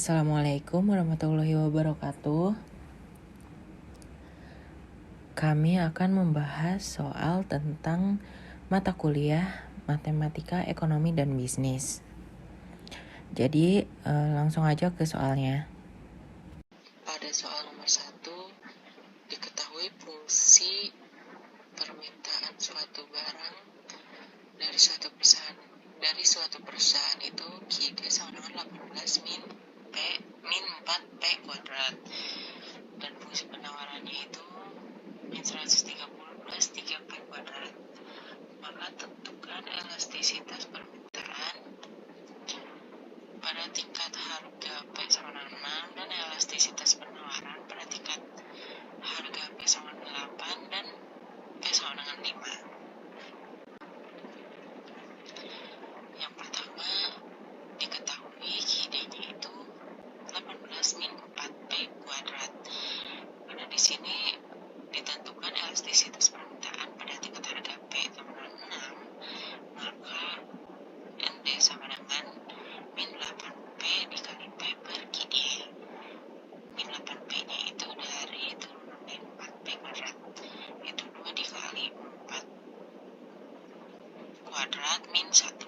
Assalamualaikum warahmatullahi wabarakatuh. Kami akan membahas soal tentang mata kuliah Matematika, Ekonomi, dan Bisnis. Jadi langsung aja ke soalnya. Pada soal nomor 1, diketahui fungsi permintaan suatu barang dari suatu perusahaan itu QD sama dengan 18 min 4P kuadrat, dan fungsi penawarannya itu min 130 plus 3P kuadrat. Maka tentukan elastisitas permintaan pada tingkat harga P sama dengan 6 dan elastisitas penawaran pada tingkat harga P sama dengan 8 dan P sama dengan 5. Yang pertama, diketahui QD-nya itu 18 min 4P kuadrat. Karena di sini ditentukan elastisitas permintaan pada tingkat harga P sama dengan 6, maka ND sama dengan min 8P dikali P per QD. Min 8P-nya itu dari turunan min 4P kuadrat, itu 2 dikali 4 kuadrat min 1.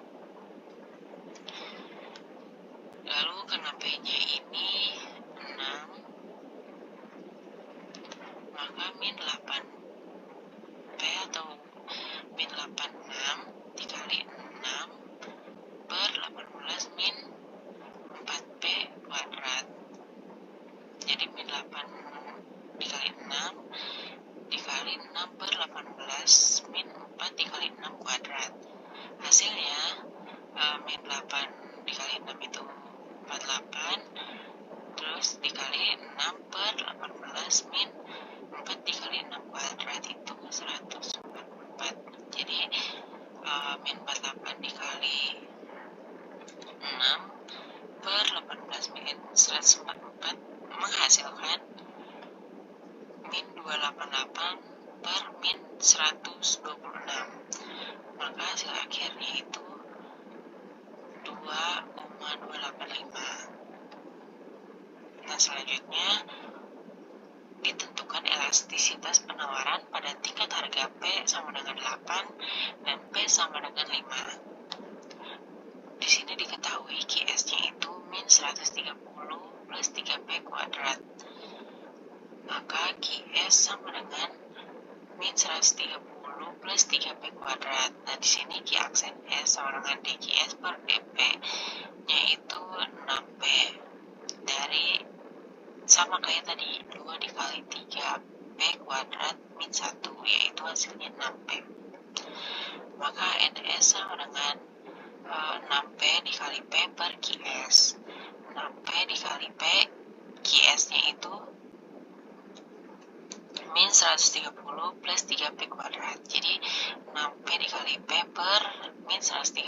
Lalu karena P-nya ini 6, maka min 8P atau min 86 dikali 6 per 18 min 4P kuadrat. Jadi min 8 dikali 6 dikali 6 per 18 min 4 dikali 6 kuadrat. Hasilnya min 8 dikali 6 itu 48, terus dikali 6 per 18 min 4 dikali 6 kuadrat itu 144. Jadi min 48 dikali 6 per 18 min 144 menghasilkan min 288 per min 126. Maka hasil akhirnya itu 2,285. Nah, selanjutnya ditentukan elastisitas penawaran pada tingkat harga P sama dengan 8 dan P sama dengan 5. Di sini diketahui QS-nya itu min 130 plus 3P kuadrat. Maka QS sama dengan min 130 plus 3P kuadrat. Nah, di sini Q aksen S sama dengan DQS per DP-nya itu 6P. Dari sama kayak tadi, 2 dikali 3P kuadrat min 1, yaitu hasilnya 6P. Maka NS sama dengan 6P dikali P per QS. 6P dikali P, QS-nya itu min 130 plus 3P kuadrat. Jadi 6P dikali P per min 130.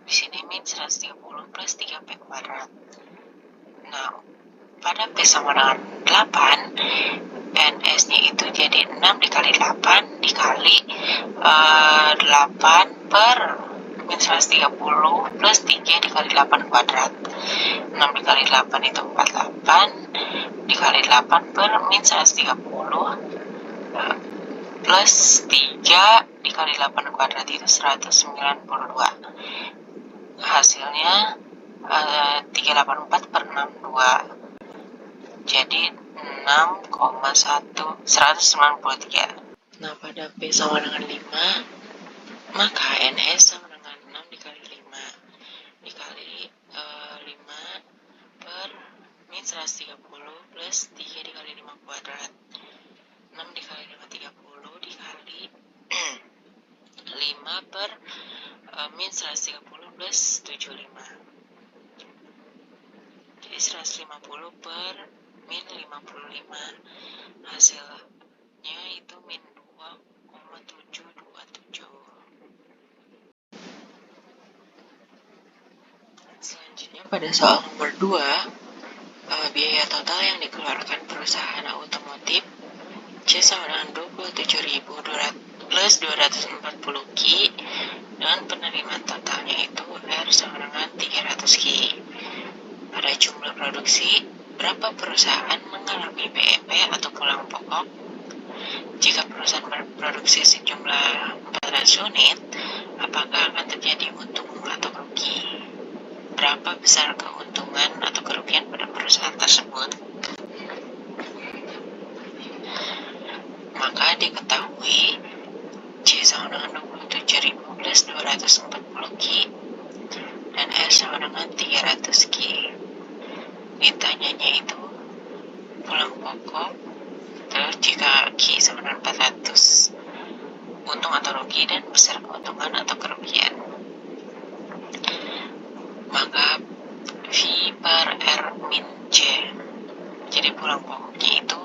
Di sini min 130 plus 3P kuadrat. Nah, pada P sama dengan 8, NS-nya itu jadi 6 dikali 8 dikali 8 per min 130 plus 3 dikali 8 kuadrat. 6 dikali 8 itu 48 dikali 8 per min 130 plus 3 dikali 8 kuadrat itu 192. Hasilnya 384 per 62. Jadi 193. Nah, pada P sama dengan 5, maka NS sama dengan 6 dikali 5 dikali 5 per min 130 plus 3 dikali 5 kuadrat. 6 dikali 5 30 dikali 5 per min 130 plus 75. Jadi 150 per min 55. Hasilnya itu min 2,727. Selanjutnya pada soal nomor 2, biaya total yang dikeluarkan perusahaan otomotif C sama dengan 27.200 plus 240 Ki dengan penerimaan totalnya itu R sama dengan 300 Ki. jumlah produksi, berapa perusahaan mengalami PEP atau pulang pokok? Jika perusahaan berproduksi sejumlah 400 unit, apakah akan terjadi untung atau rugi? Berapa besar keuntungan atau kerugian pada perusahaan tersebut? Maka diketahui C sama dengan 27.000 plus 240 Ki dan R sama dengan 300 Ki. Ditanyanya itu pulang pokok, terus jika Ki sama dengan 400, untung atau rugi dan besar keuntungan atau kerugian. Maka V per R min C. Jadi pulang pokoknya itu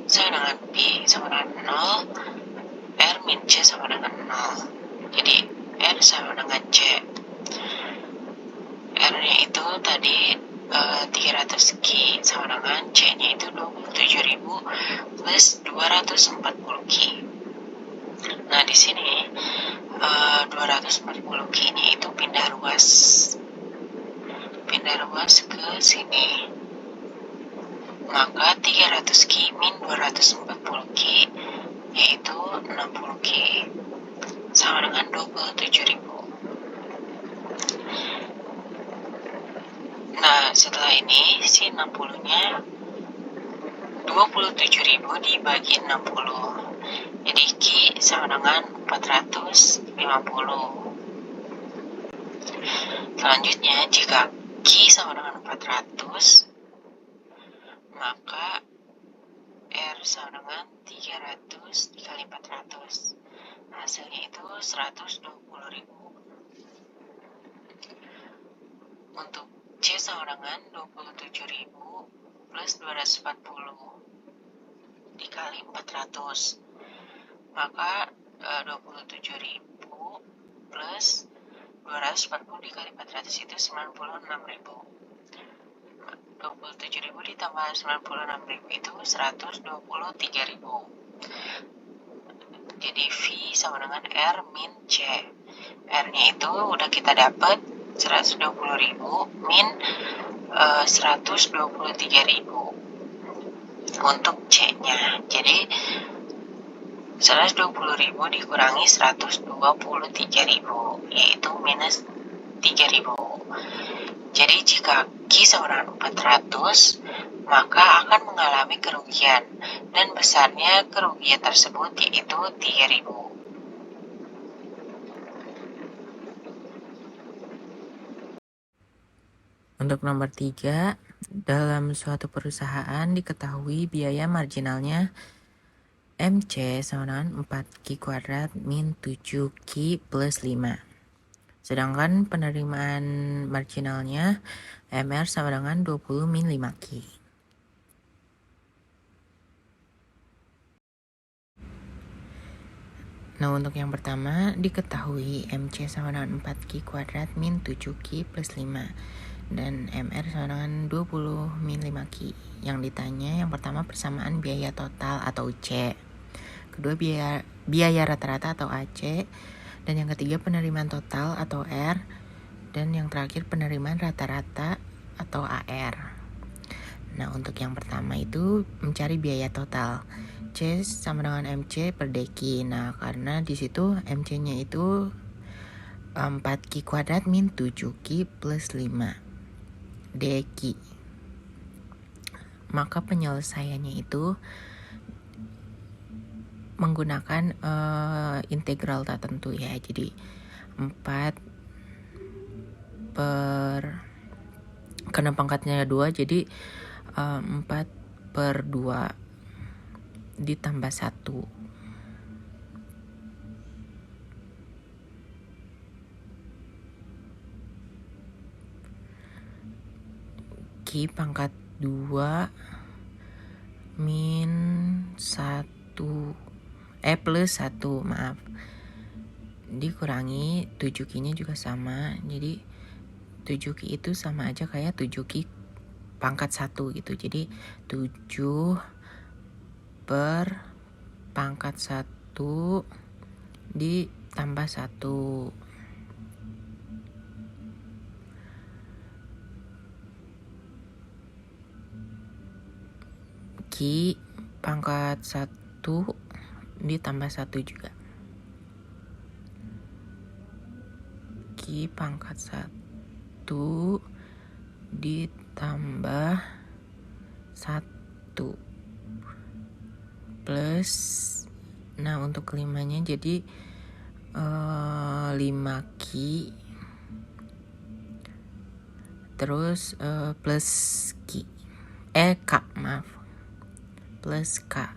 sama dengan P sama dengan 0, R min C sama dengan 0. Jadi R sama dengan C. R-nya itu tadi 300 Ki sama dengan C-nya itu 27.000 plus 240 Ki. Nah, di sini 240 Ki-nya itu pindah ruas ke sini. Maka 300 Ki min 240 Ki yaitu 60 Ki sama dengan 27.000. Nah, setelah ini si 60-nya 27.000 dibagi 60. Jadi Ki sama dengan 450. Selanjutnya, jika Ki sama dengan 400, maka R sama dengan 300 dikali 400. Hasilnya itu 120.000. Untuk C sama dengan 27.000 plus 240 dikali 400. Maka 27.000 plus 240 dikali 400 itu 96.000. 27.000 ditambah 96.000 itu 123.000. Jadi V sama dengan R min C. R-nya itu udah kita dapat 120.000 min 123.000 untuk C-nya. Jadi 120.000 dikurangi 123.000 yaitu minus 3.000. Jadi jika Ki sama dengan 400, maka akan mengalami kerugian dan besarnya kerugian tersebut yaitu 3.000. Untuk nomor 3, dalam suatu perusahaan diketahui biaya marginalnya MC sama dengan 4 Ki kuadrat min 7 Ki plus 5. Sedangkan penerimaan marginalnya MR sama dengan 20 min 5 Ki. Nah, untuk yang pertama diketahui MC sama dengan 4 Ki kuadrat min 7 Ki plus 5. Dan MR sama dengan 20 min 5 Ki. Yang ditanya yang pertama persamaan biaya total atau C. Kedua biaya rata-rata atau AC. Dan yang ketiga penerimaan total atau R. Dan yang terakhir penerimaan rata-rata atau AR. Nah, untuk yang pertama itu mencari biaya total. C sama dengan MC per deki. Nah, karena di situ MC-nya itu 4 Ki kuadrat min 7 Ki plus 5 deki. Maka penyelesaiannya itu menggunakan integral tertentu ya. Jadi 4 per karena pangkatnya 2 jadi 4 per 2 ditambah 1. Ki pangkat 2 min 1 plus 1, maaf. Dikurangi 7 Ki-nya juga sama. Jadi 7 Ki itu sama aja kayak 7 Ki pangkat 1 gitu. Jadi 7 per pangkat 1 ditambah 1. Q pangkat 1 ditambah 1 juga. Q pangkat 1 ditambah 1 plus, nah untuk kelimanya jadi 5Q terus plus K maaf, plus K.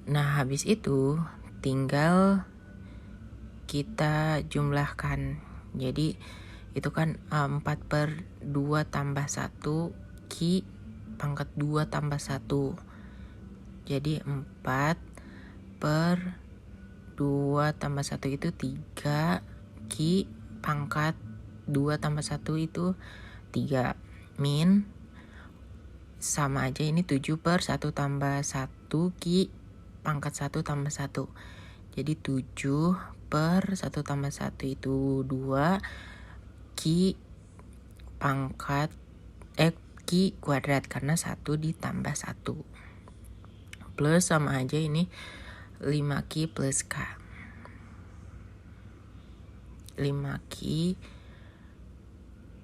Nah habis itu tinggal kita jumlahkan. Jadi itu kan 4/2 tambah 1 Q pangkat 2 tambah 1. Jadi 4/2 tambah 1 itu 3 Q pangkat 2 tambah 1 itu 3 min sama aja ini 7/1 tambah 1 Q pangkat 1 tambah 1. Jadi 7/1 tambah 1 itu 2 Q pangkat Q kuadrat karena 1 ditambah 1. Plus sama aja ini 5Q plus K. 5Q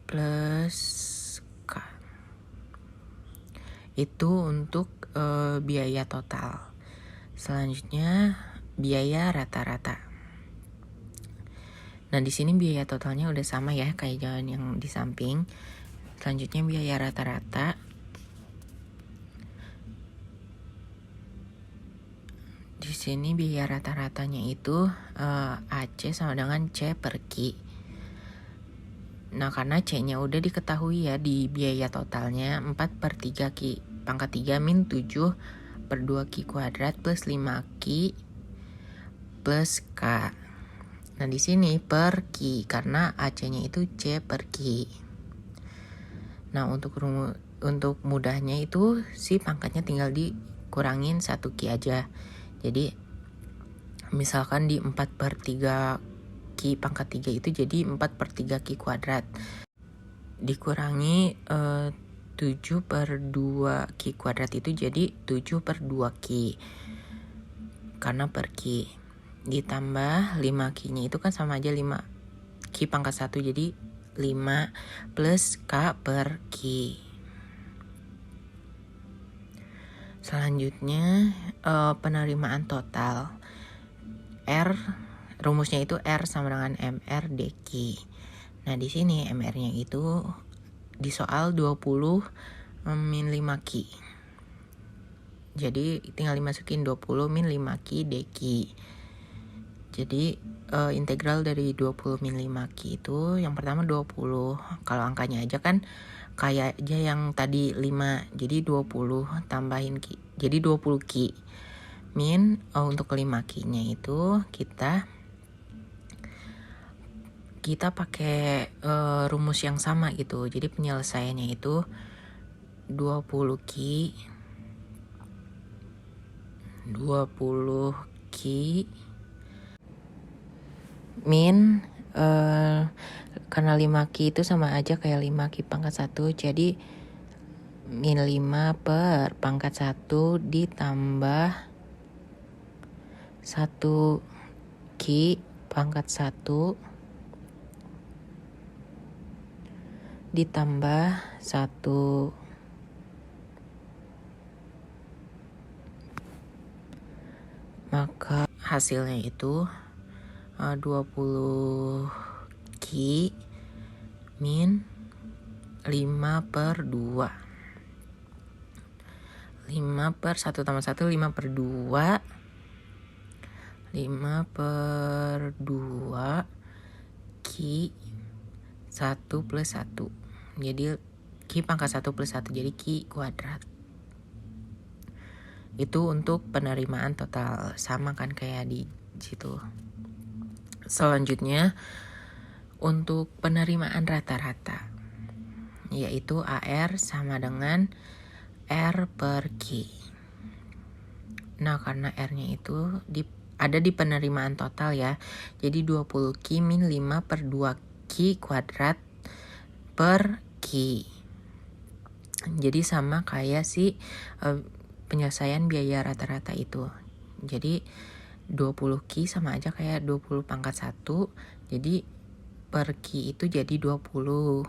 plus K. Itu untuk biaya total. Selanjutnya biaya rata-rata. Nah di sini biaya totalnya udah sama ya kayak jalan yang di samping. Selanjutnya biaya rata-rata. Di sini biaya rata-ratanya itu AC sama dengan C per Q. Nah karena C-nya udah diketahui ya di biaya totalnya 4/3 Q pangkat 3 min 7/2 Q kuadrat plus 5Q plus K. Nah di sini per Q karena AC-nya itu C per Q. Nah untuk mudahnya itu si pangkatnya tinggal dikurangin 1 Q aja. Jadi misalkan di 4/3 Q pangkat 3 itu jadi 4/3 Q kuadrat. Dikurangi 7/2 Q kuadrat itu jadi 7/2 Q. Karena per Q. Ditambah 5 Q-nya itu kan sama aja 5 Q pangkat 1 jadi 5 plus K per Q. Selanjutnya penerimaan total. R rumusnya itu R sama dengan MR dQ. Nah di sini MR-nya itu di soal 20 min 5Q. Jadi tinggal dimasukin 20 min 5Q dQ. Jadi integral dari 20 min 5Q itu yang pertama 20. Kalau angkanya aja kan kayak aja yang tadi 5. Jadi 20 tambahin Q. Jadi 20 Q. Min untuk 5 Q-nya itu kita pakai rumus yang sama gitu. Jadi penyelesaiannya itu 20 Q min karena 5Q itu sama aja kayak 5Q pangkat 1 jadi min 5 per pangkat 1 ditambah 1 Q pangkat 1 ditambah 1 maka hasilnya itu 20 Q min 5/2. 5/1 tambah 1 5/2. 5/2 Q 1 plus 1. Jadi Q pangkat 1 plus 1 jadi Q kuadrat. Itu untuk penerimaan total. Sama kan kayak di situ. Selanjutnya untuk penerimaan rata-rata yaitu AR sama dengan R per Q. Nah karena R-nya itu ada di penerimaan total ya. Jadi 20 Q min 5/2 Q kuadrat per Q. Jadi sama kayak si penyelesaian biaya rata-rata itu. Jadi 20 Ki sama aja kayak 20 pangkat 1. Jadi per Ki itu jadi 20.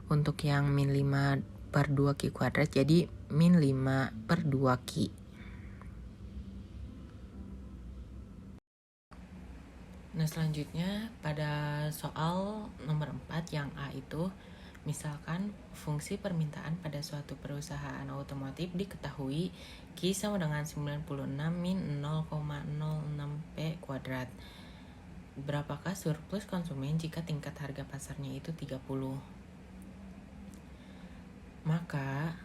Untuk yang min 5 per 2 Ki kuadrat jadi min 5 per 2 Ki. Nah selanjutnya pada soal nomor 4 yang A itu, misalkan fungsi permintaan pada suatu perusahaan otomotif diketahui Q sama dengan 96 min 0,06 P kuadrat. Berapakah surplus konsumen jika tingkat harga pasarnya itu 30? Maka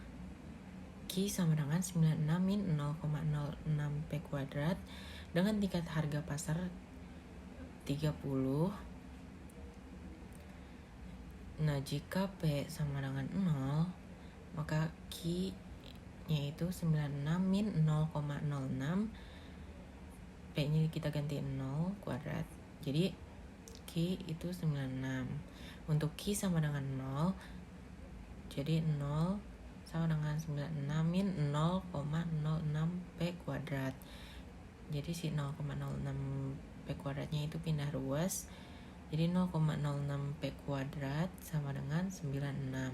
Q sama dengan 96 min 0,06 P kuadrat dengan tingkat harga pasar 30. Nah, jika P sama dengan 0, maka Q-nya itu 96 min 0,06. P-nya kita ganti 0 kuadrat. Jadi, Q itu 96. Untuk Q sama dengan 0, jadi 0 sama dengan 96 min 0,06 P kuadrat. Jadi si 0,06 P kuadratnya itu pindah ruas. Jadi 0,06 P kuadrat sama dengan 96.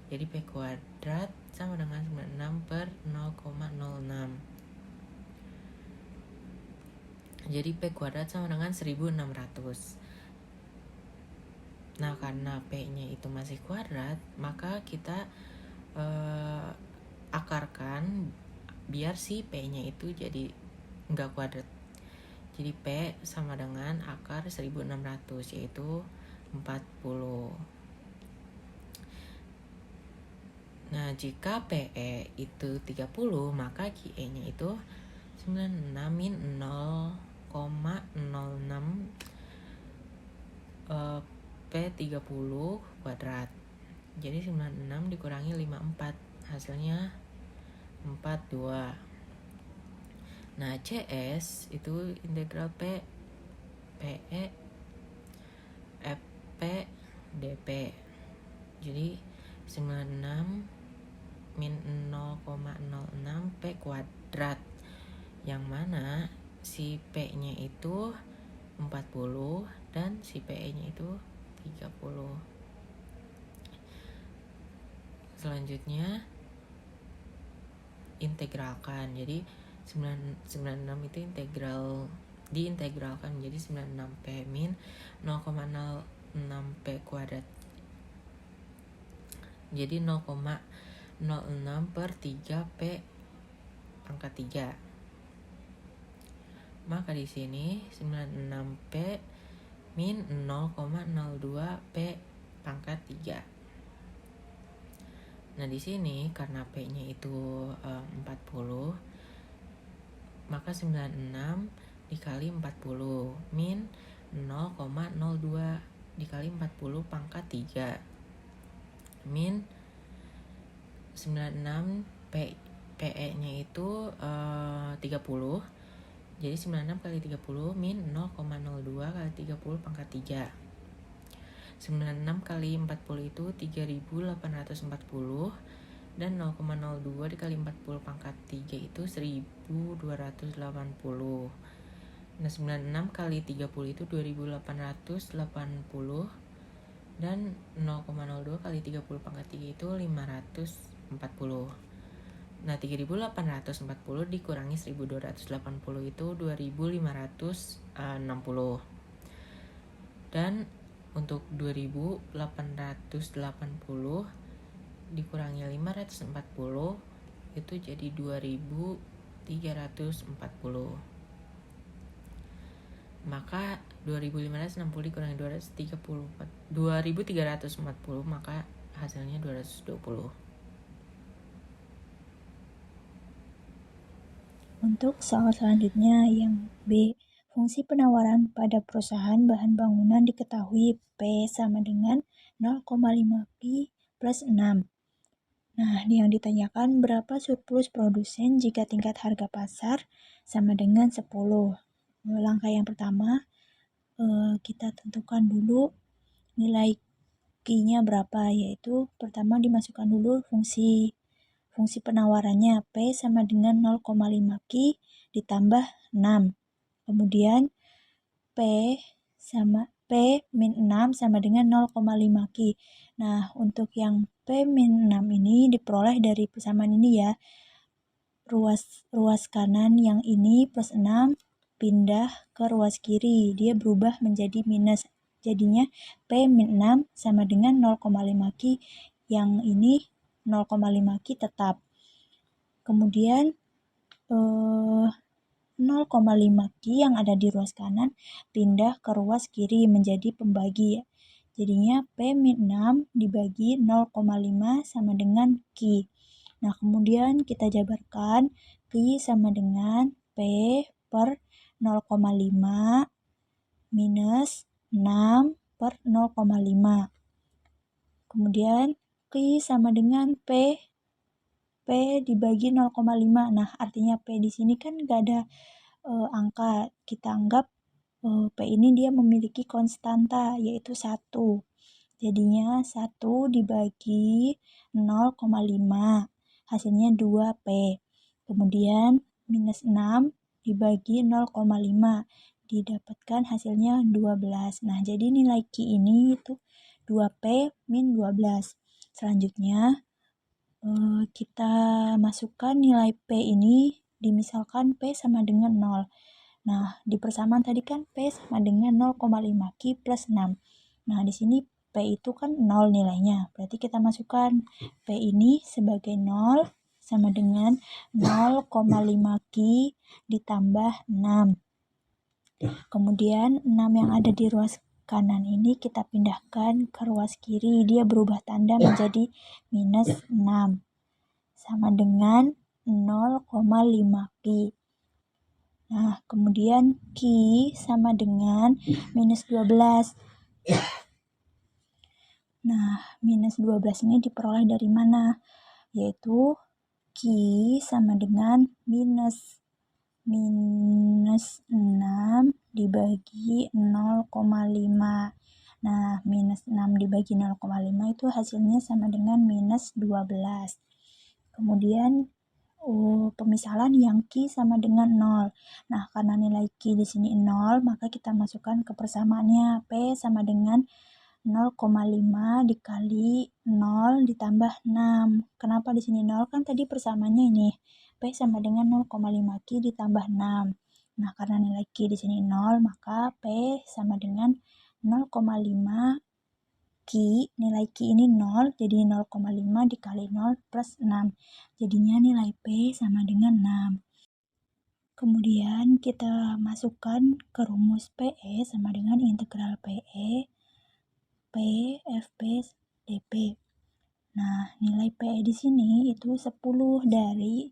Jadi P kuadrat sama dengan 96 per 0,06. Jadi P kuadrat sama dengan 1600. Nah karena P-nya itu masih kuadrat, maka kita akarkan biar si P-nya itu jadi enggak kuadrat. Jadi P sama dengan akar 1600 yaitu 40. Nah, jika PE itu 30, maka QE-nya itu 96 min 0,06 P30 kuadrat. Jadi 96 dikurangi 54, hasilnya 42. Nah, CS itu integral P PE FP DP. Jadi 96 min 0,06 P kuadrat, yang mana si P-nya itu 40 dan si PE-nya itu 30. Selanjutnya integralkan. Jadi 96 itu diintegralkan menjadi 96 P min 0,06 P kuadrat. Jadi 0,06 per 3 P pangkat 3. Maka di sini 96 P min 0,02 P pangkat 3. Nah, di sini karena P-nya itu 40, maka 96 dikali 40 min 0,02 dikali 40 pangkat 3 min 96 PE-nya itu 30. Jadi 96 kali 30 min 0,02 kali 30 pangkat 3. 96 kali 40 itu 3840 dan 0,02 dikali 40 pangkat 3 itu 1280. Nah, 96 kali 30 itu 2880 dan 0,02 kali 30 pangkat 3 itu 540. Nah, 3840 dikurangi 1280 itu 2560. Dan untuk 2880 dikurangi 540 itu jadi 2340. Maka 2560 dikurangi 2340 maka hasilnya 220. Untuk soal selanjutnya yang B, fungsi penawaran pada perusahaan bahan bangunan diketahui P sama dengan 0,5 Pi plus 6. Nah, yang ditanyakan berapa surplus produsen jika tingkat harga pasar sama dengan 10. Langkah yang pertama, kita tentukan dulu nilai Q-nya berapa, yaitu pertama dimasukkan dulu fungsi fungsi penawarannya P sama dengan 0,5Q ditambah 6. Kemudian P min 6 sama dengan 0,5Q. Nah, untuk yang P min 6 ini diperoleh dari persamaan ini ya. Ruas kanan yang ini plus 6 pindah ke ruas kiri. Dia berubah menjadi minus. Jadinya P min 6 sama dengan 0,5Q. Yang ini 0,5Q tetap. Kemudian 0,5Q yang ada di ruas kanan pindah ke ruas kiri menjadi pembagi. Jadinya P min 6 dibagi 0,5 sama dengan Q. Nah, kemudian kita jabarkan Q sama dengan P per 0,5 minus 6 per 0,5. Kemudian Q sama dengan P dibagi 0,5. Nah, artinya P di sini kan nggak ada angka. Kita anggap P ini dia memiliki konstanta, yaitu 1. Jadinya 1 dibagi 0,5. Hasilnya 2P. Kemudian minus 6 dibagi 0,5. Didapatkan hasilnya 12. Nah, jadi nilai Q ini itu 2P min 12. Selanjutnya, kita masukkan nilai P ini, dimisalkan P sama dengan 0. Nah, di persamaan tadi kan P sama dengan 0,5Q plus 6. Nah, di sini P itu kan 0 nilainya. Berarti kita masukkan P ini sebagai 0 sama dengan 0,5Q ditambah 6. Kemudian 6 yang ada di ruas kanan ini kita pindahkan ke ruas kiri. Dia berubah tanda menjadi minus 6. Sama dengan 0,5Q. Nah, kemudian Q sama dengan minus 12. Nah, minus 12 ini diperoleh dari mana? Yaitu Q sama dengan minus 6 dibagi 0,5. Nah, minus 6 dibagi 0,5 itu hasilnya sama dengan minus 12. Kemudian pemisalan yang Q sama dengan 0. Nah, karena nilai Q di sini 0, maka kita masukkan ke persamaannya. P sama dengan 0,5 dikali 0 ditambah 6. Kenapa di sini 0? Kan tadi persamaannya ini. P sama dengan 0,5Q ditambah 6. Nah, karena nilai Q di sini 0, maka P sama dengan 0,5 Q, nilai Q ini 0, jadi 0,5 dikali 0 plus 6. Jadinya nilai P sama dengan 6. Kemudian kita masukkan ke rumus PE sama dengan integral PE P FP DP. Nah, nilai PE di sini itu 10 dari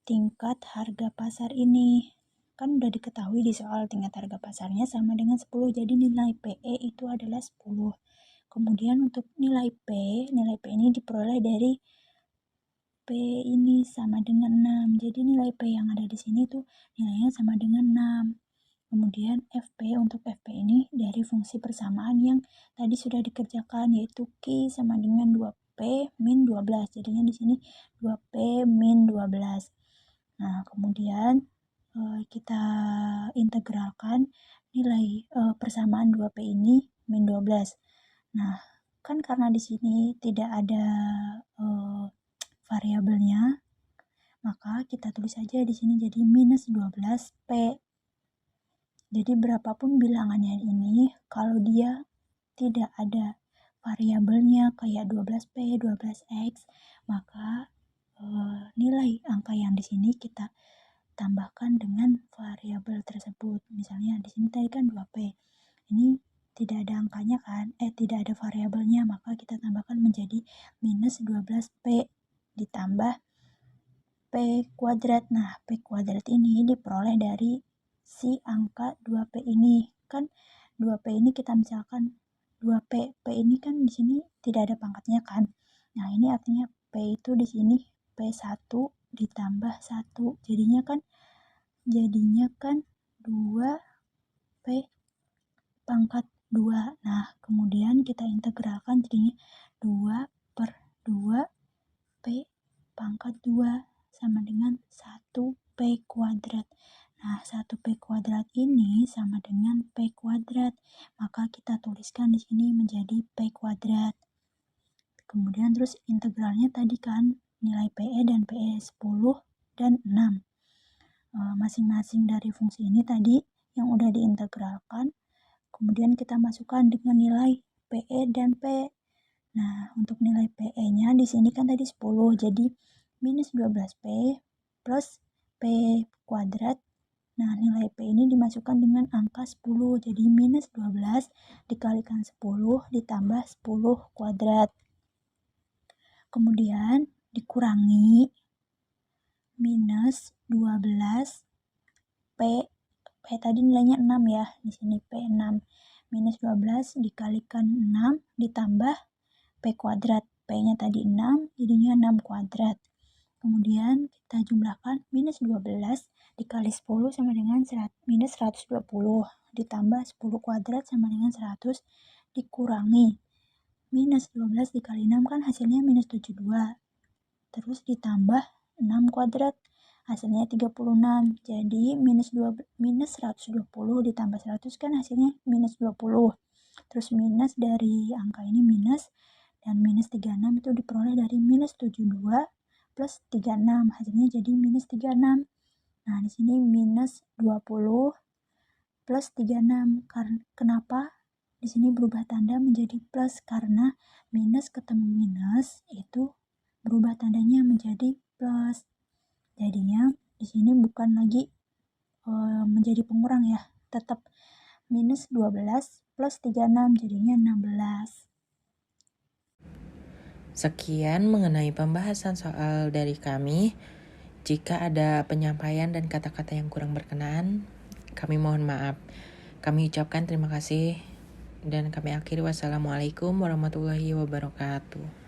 tingkat harga pasar ini. Kan udah diketahui di soal tingkat harga pasarnya sama dengan 10, jadi nilai PE itu adalah 10. Kemudian untuk nilai P ini diperoleh dari P ini sama dengan 6. Jadi nilai P yang ada di sini tuh nilainya sama dengan 6. Kemudian FP, untuk FP ini dari fungsi persamaan yang tadi sudah dikerjakan, yaitu Q sama dengan 2P min 12. Jadinya di sini 2P min 12. Nah, kemudian kita integralkan nilai persamaan 2P ini min 12. Nah, kan karena di sini tidak ada variabelnya, maka kita tulis saja di sini jadi minus 12P. Jadi berapapun bilangannya ini, kalau dia tidak ada variabelnya kayak 12P, 12X, maka nilai angka yang di sini kita tambahkan dengan variabel tersebut. Misalnya di sini tadi kan 2P. Ini tidak ada angkanya kan, tidak ada variabelnya, maka kita tambahkan menjadi minus 12P ditambah P kuadrat. Nah, P kuadrat ini diperoleh dari si angka 2P ini. Kan 2P ini kita misalkan 2P. P ini kan di sini tidak ada pangkatnya kan. Nah, ini artinya P itu di sini P1 ditambah 1. Jadinya kan 2P pangkat 2. Nah, kemudian kita integralkan jadinya 2 per 2 P pangkat 2 sama dengan 1P kuadrat. Nah, 1P kuadrat ini sama dengan P kuadrat. Maka kita tuliskan di sini menjadi P kuadrat. Kemudian terus integralnya tadi kan, nilai PE dan PE 10 dan 6. Masing-masing dari fungsi ini tadi yang udah diintegralkan. Kemudian kita masukkan dengan nilai PE dan P. Nah, untuk nilai PE-nya di sini kan tadi 10, jadi minus 12P plus P kuadrat. Nah, nilai P ini dimasukkan dengan angka 10, jadi minus 12 dikalikan 10 ditambah 10 kuadrat. Kemudian dikurangi minus 12P. P tadi nilainya 6 ya, di sini P6. Minus 12 dikalikan 6 ditambah P kuadrat. P-nya tadi 6, jadinya 6 kuadrat. Kemudian kita jumlahkan minus 12 dikali 10 sama dengan minus 120. Ditambah 10 kuadrat sama dengan 100 dikurangi. Minus 12 dikali 6 kan hasilnya minus 72. Terus ditambah 6 kuadrat. Hasilnya 36. Jadi minus 120 ditambah 100 kan hasilnya minus 20. Terus minus dari angka ini minus. Dan minus 36 itu diperoleh dari minus 72 plus 36. Hasilnya jadi minus 36. Nah, di sini minus 20 plus 36. Kenapa di sini berubah tanda menjadi plus? Karena minus ketemu minus itu berubah tandanya menjadi plus. Jadinya di sini bukan lagi menjadi pengurang ya. Tetap minus 12 plus 36 jadinya 16. Sekian mengenai pembahasan soal dari kami. Jika ada penyampaian dan kata-kata yang kurang berkenan, kami mohon maaf. Kami ucapkan terima kasih dan kami akhiri. Wassalamualaikum warahmatullahi wabarakatuh.